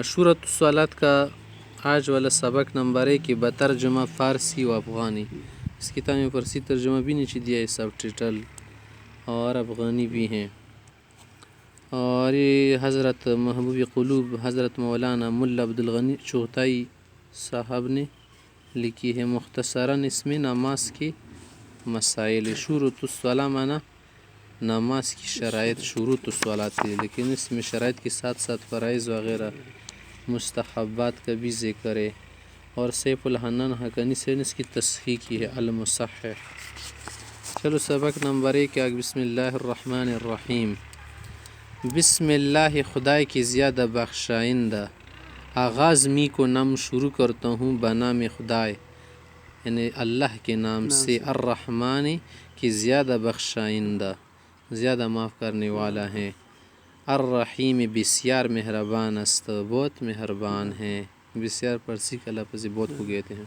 شورۃ الصلاۃ کا آج والا سبق نمبر ہے کہ بترجمہ فارسی و افغانی. اس کتاب میں فارسی ترجمہ بھی نیچے دیا ہے، سب ٹائٹل، اور افغانی بھی ہیں. اور یہ حضرت محبوب قلوب حضرت مولانا ملا عبدالغنی چغتائی صاحب نے لکھی ہے. مختصراً اس میں نماز کے مسائل، شروط الصلاۃ معنی نماز کی شرائط، شروط الصلاۃ ہے، لیکن اس میں شرائط کے ساتھ ساتھ فرائض وغیرہ مستحبات کا بھی ذکر ہے. اور سیف الحنان حقانی سے نے اس کی تصحیح کی ہے، المصحح. چلو سبق نمبر 1 آگے. بسم اللہ الرحمن الرحیم. بسم اللہ خدائے کی زیادہ بخشائندہ. آغاز می کو نام شروع کرتا ہوں بنام خدائے، یعنی اللہ کے نام سے. الرحمن کی زیادہ بخشائندہ، زیادہ معاف کرنے والا ہے. الرحیم بسیار مہربان است، بہت مہربان ہیں. بسیار پرسی کا لفظ بہت کو کہتے ہیں.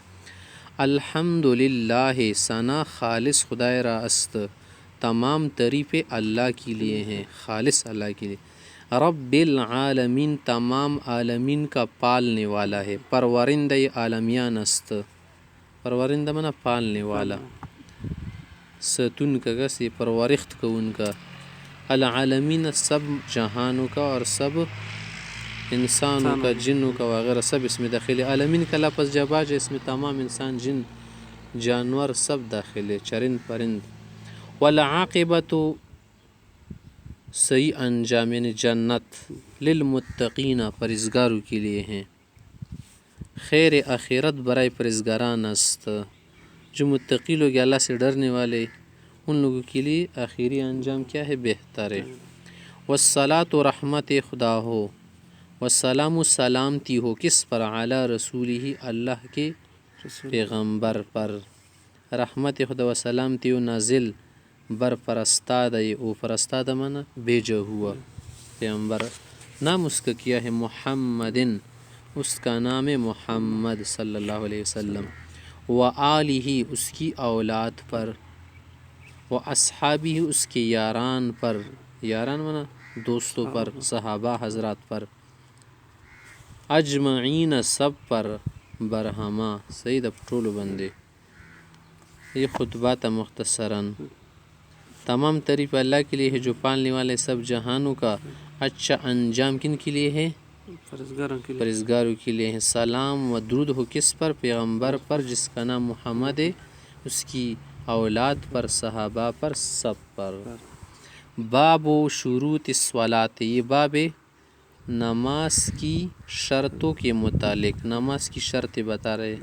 الحمد للہ ثنا خالص خدائے را است، تمام تعریفیں اللہ کے لیے ہیں، خالص اللہ کے لیے. رب العالمین تمام عالمین کا پالنے والا ہے. پرورندہ عالمیان است، پرورندہ منا پالنے والا، ستون کا گسی پرورخت کا ان کا. العالمین سب جہانوں کا اور سب انسانوں کا، جنوں کا وغیرہ سب اس میں داخل ہے. عالمین کا لفظ جب آ جائے اس میں تمام انسان، جن، جانور سب داخل ہے، چرند پرند. والعاقبۃ صحیح انجام یعنی جنت، للمتقین پرہیزگاروں کے لیے ہیں. خیر آخرت برائے پرہیزگاران است، جو متقی لوگ اللہ سے ڈرنے والے ان لوگوں کے لیے آخری انجام کیا ہے؟ بہتر ہے. والصلاۃ رحمت خدا ہو، والسلام سلامتی ہو کس پر؟ علی رسول ہی اللہ کے پیغمبر پر. رحمت خدا و سلامتی و نازل بر فرستاد، او فرستاد مانا بھیجا ہوا پیغمبر. نام اس کا کیا ہے؟ محمدن، اس کا نام ہے محمد صلی اللہ علیہ وسلم. و آلہ اس کی اولاد پر. و اصحابہ اس کے یاران پر، یاران مانا دوستوں پر، صحابہ حضرات پر. اجمعین سب پر، برہما سید ٹولو بندے. یہ خطبہ تھا مختصراً. تمام تعریف اللہ کے لیے ہے جو پالنے والے سب جہانوں کا. اچھا انجام کن کے لیے ہے؟ پرہیزگاروں کے لیے ہے. سلام و درود ہو کس پر؟ پیغمبر پر جس کا نام محمد ہے، اس کی اولاد پر، صحابہ پر، سب پر. باب و شروط الصلاۃ، یہ باب نماز کی شرطوں کے متعلق. نماز کی شرطیں بتا رہے.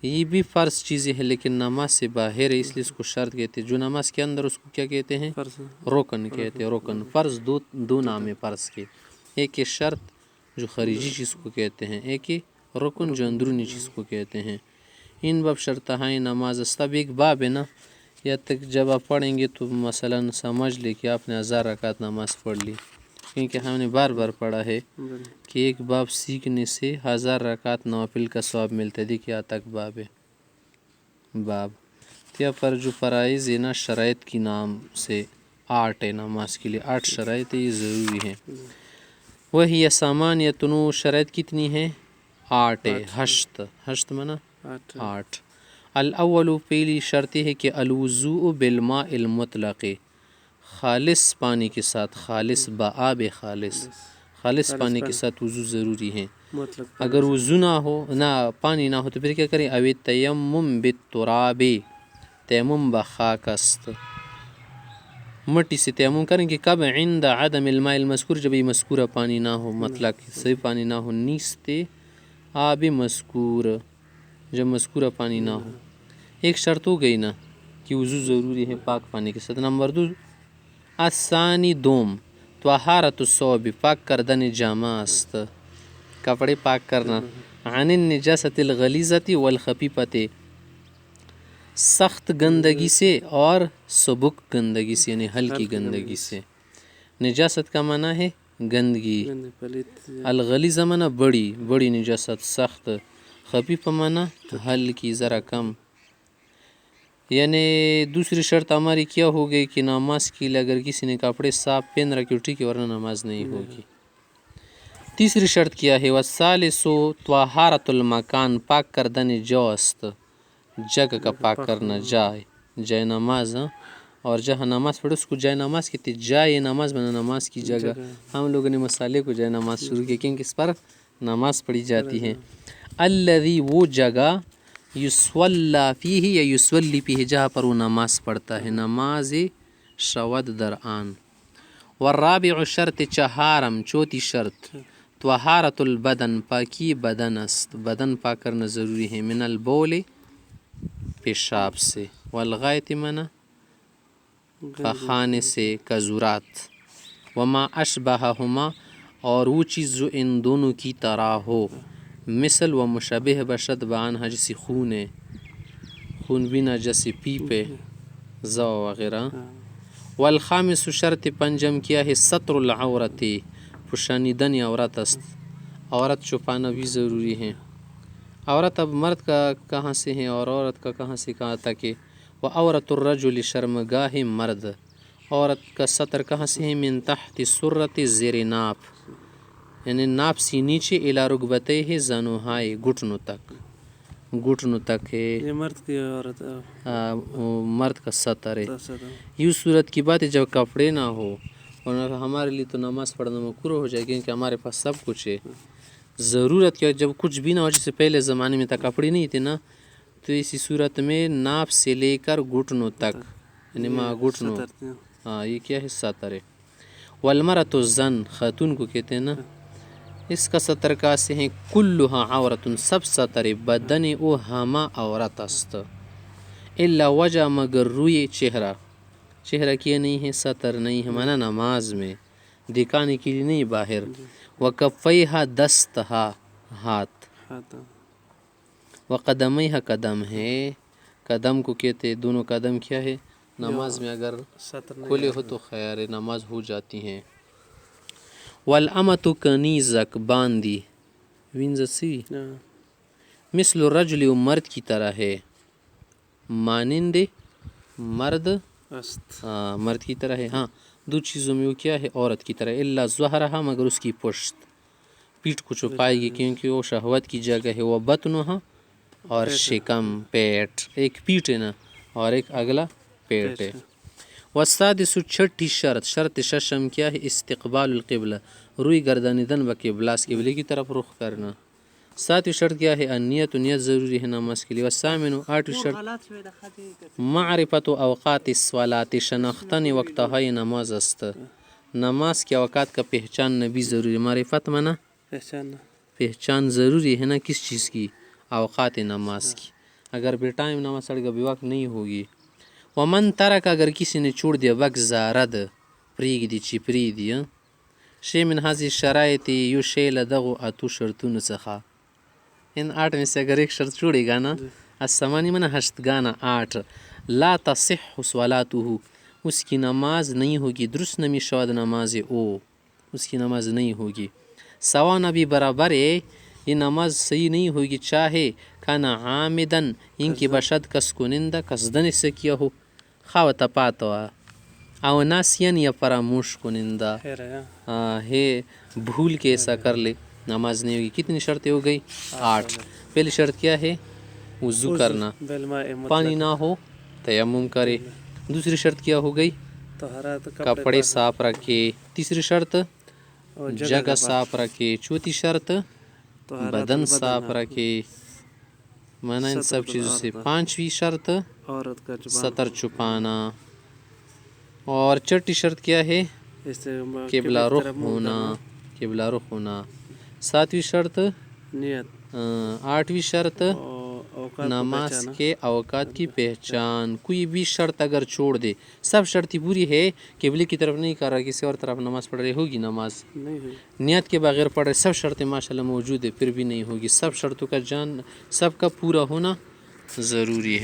یہ بھی فرض چیزیں ہیں لیکن نماز سے باہر ہے، اس لیے اس کو شرط کہتے ہیں. جو نماز کے اندر اس کو کیا کہتے ہیں؟ رکن کہتے ہیں. رکن فرض دو نام ہے فرض کے. ایک ہے شرط جو خارجی چیز کو کہتے ہیں، ایک ہے رکن جو اندرونی چیز کو کہتے ہیں. ان باب شرطہائے نماز است. اب ایک باب ہے نا، یا تک جب آپ پڑھیں گے تو مثلا سمجھ لے کہ آپ نے 1000 رکعت نماز پڑھ لی، کیونکہ ہم نے بار بار پڑھا ہے کہ ایک باب سیکھنے سے 1000 رکعت نوافل کا ثواب ملتا ہے. دیکھیے تک باب ہے. باب یا پر جو فرائض ہے نا، شرائط کی نام سے 8 ہے نماز کے لیے. 8 شرائط یہ ضروری ہیں. وہی ثمانیۃ، شرائط کتنی ہیں؟ 8 ہے. ہشت منا 8. الاول پہلی شرط ہے کہ الوضوء بالماء المطلق، خالص پانی کے ساتھ، خالص بآب خالص، خالص پانی کے ساتھ وضو ضروری ہے. اگر وضو نہ ہو، نہ پانی نہ ہو تو پھر کیا کریں؟ او تیمم بالتراب، تیمم بخاک است، مٹی سے تیمم کریں گے. کب؟ عند عدم الماء المذکور، جب یہ مذکورہ پانی نہ ہو، مطلق صحیح پانی نہ ہو. نیست آب مذکور، جب مذکورہ پانی نہ ہو. ایک شرط ہو گئی نا کہ وضو ضروری ہے پاک پانی کے ساتھ. نمبر 2 الثانی دوم طہارت الثوب، پاک کردن جامہ است، کپڑے پاک کرنا. عن النجاست الغلیظۃ والخفیفۃ، سخت گندگی سے اور سبک گندگی سے، یعنی ہلکی گندگی سے. نجاست کا معنی ہے گندگی، الغلیظ معنی بڑی، بڑی نجاست، سخت. خفیف معنی ہلکی، ذرا کم. یعنی دوسری شرط ہماری کیا ہو گئی کہ نماز کے لیے اگر کسی نے کپڑے صاف پہن رکھے ٹھیک ہے، ورنہ نماز نہیں ہوگی. تیسری شرط کیا ہے والثالث طہارت المکان، پاک کردن جو است، جگہ کا پاک کرنا، جائے نماز، اور جہاں نماز پڑھے اس کو جائے نماز کہتے ہیں. جائے نماز بنا نماز کی جگہ. ہم لوگوں نے مسالے کو جائے نماز شروع کیا کیونکہ اس پر نماز پڑھی جاتی ہے. الذی وہ جگہ یصلی فیہ یا یصلی فیہ جہاں پر وہ نماز پڑھتا ہے، نماز شود در آن. والرابع شرط چہارم چوتھی شرط طہارت البدن، پاکی بدن است، بدن پاک کرنا ضروری ہے. من البول پیشاب سے، والغائط منع خانے سے، کزورات، وما اشبہہما اور وہ چیز جو ان دونوں کی طرح ہو، مثل و مشبہ بشد بعنہا جیسے خون ہے، خون بینا جیسے پیپ ہے، زو وغیرہ. والخامس شرط پنجم کیا ہے ستر العورت، پوشانیدن عورت است، عورت چھپانا بھی ضروری ہے. عورت اب مرد کا کہاں سے ہے اور عورت کا کہاں سے کہاں تک ہے. و عورت الرجل شرمگاہ مرد، عورت کا سطر کہاں سے ہے من تحت سرت زیر ناپ، یعنی ناپ سے نیچے الی رکبتیہ زانوہائے، گھٹنوں تک، گھٹنوں تک ہے. یہ مرد کی عورت مرد کا سطر ہے. یہ صورت کی بات ہے جب کپڑے نہ ہو، اور ہمارے لیے تو نماز پڑھنا مکروہ ہو جائے کیونکہ ہمارے پاس سب کچھ ہے. ضرورت کیا جب کچھ بھی نہ ہو، جیسے پہلے زمانے میں تک کپڑے نہیں تھے نا، تو اسی صورت میں ناپ سے لے کر گھٹنوں تک، یعنی گھٹنوں، ہاں یہ کیا ہے سطر ہے. والمرأۃ الزن، خاتون کو کہتے ہیں نا، اس کا سطر کا سے ہیں کلھا عورت، سب سطر بدن او ہما عورت است، الا وجہ مگر روی چہرہ، چہرہ کیا نہیں ہے سطر نہیں ہے مانا نماز میں دکھانے کے لیے نہیں باہر. وکفیہا دستہا، ہاتھ، وقدمیہا قدم ہے، قدم کو کہتے دونوں قدم کیا ہے نماز میں اگر کھلے ہو تو خیر نماز ہو جاتی ہیں. والامۃ کنیزک، باندی، وینزسی مثل الرجل، مرد کی طرح ہے، مانند مرد مرد کی طرح ہے. ہاں دو چیزوں میں وہ کیا ہے عورت کی طرح. الا ظہرہا، مگر اس کی پشت، پیٹھ کو چھپائے گی کیونکہ وہ شہوت کی جگہ ہے. وہ بطنہا، اور شکم، پیٹ، ایک پیٹ ہے نا اور ایک اگلا پیٹ ہے. والسادس چھٹی شرط، شرط ششم کیا ہے استقبال القبلہ، روئی گردانیدن بقبلہ، قبلے کی طرف رخ کرنا. ساتویں شرط کیا ہے النیت، نیت ضروری ہے نماز کے لیے. والثامن آٹھویں شرط معرفت اوقات الصلاۃ، شناختن وقتہائے نماز است، نماز کے اوقات کا پہچان بھی ضروری. معرفت مانا پہچان ضروری ہے نا کس چیز کی، اوقات نماز کی. اگر بے ٹائم نماز پڑھ گا بے وقت نہیں ہوگی. ومن ترک، اگر کسی نے چھوڑ دیا وقت زارد، پریگ دی چی پریدی، شی من حاضی شرائط، یو شی لدغو اتو شرطون سخا، ان 8 میں سے اگر ایک شرط چھوڑے گا نا، السمانی من ہشتگانا 8، لا تصح صلاتہ، اس کی نماز نہیں ہوگی، درست نمی شود نماز او، اس کی نماز نہیں ہوگی. سوا نبی برابر ہے، یہ نماز صحیح نہیں ہوگی چاہے کھانا عامدن، ان کی بشد کس کنندہ، قصدن سے کیا ہو، خواہ تپاتوا، او ناسین یا فراموش کنندہ ہے بھول کے ایسا کر لے، نماز نہیں ہوگی. کتنی شرطیں ہو گئی 8. پہلی شرط کیا ہے وضو کرنا، پانی نہ ہو تیمم کرے. دوسری شرط کیا ہو گئی کپڑے صاف رکھے. تیسری شرط جگہ صاف رکھے. چوتھی شرط بدن صاف رکھے، مانا ان سب چیزوں سے. پانچویں شرط سطر چھپانا. اور چھٹی شرط کیا ہے قبلہ رخ ہونا، قبلہ رخ ہونا. ساتویں شرط نیت. 8ویں شرط نماز کے اوقات کی پہچان. کوئی بھی شرط اگر چھوڑ دے، سب شرطی پوری ہے، قبلے کی طرف نہیں کر رہا کسی اور طرف نماز پڑھ رہے، ہوگی نماز. نیت کے بغیر پڑھ رہے، سب شرطیں ماشاءاللہ موجود ہے، پھر بھی نہیں ہوگی. سب شرطوں کا سب کا پورا ہونا ضروری ہے.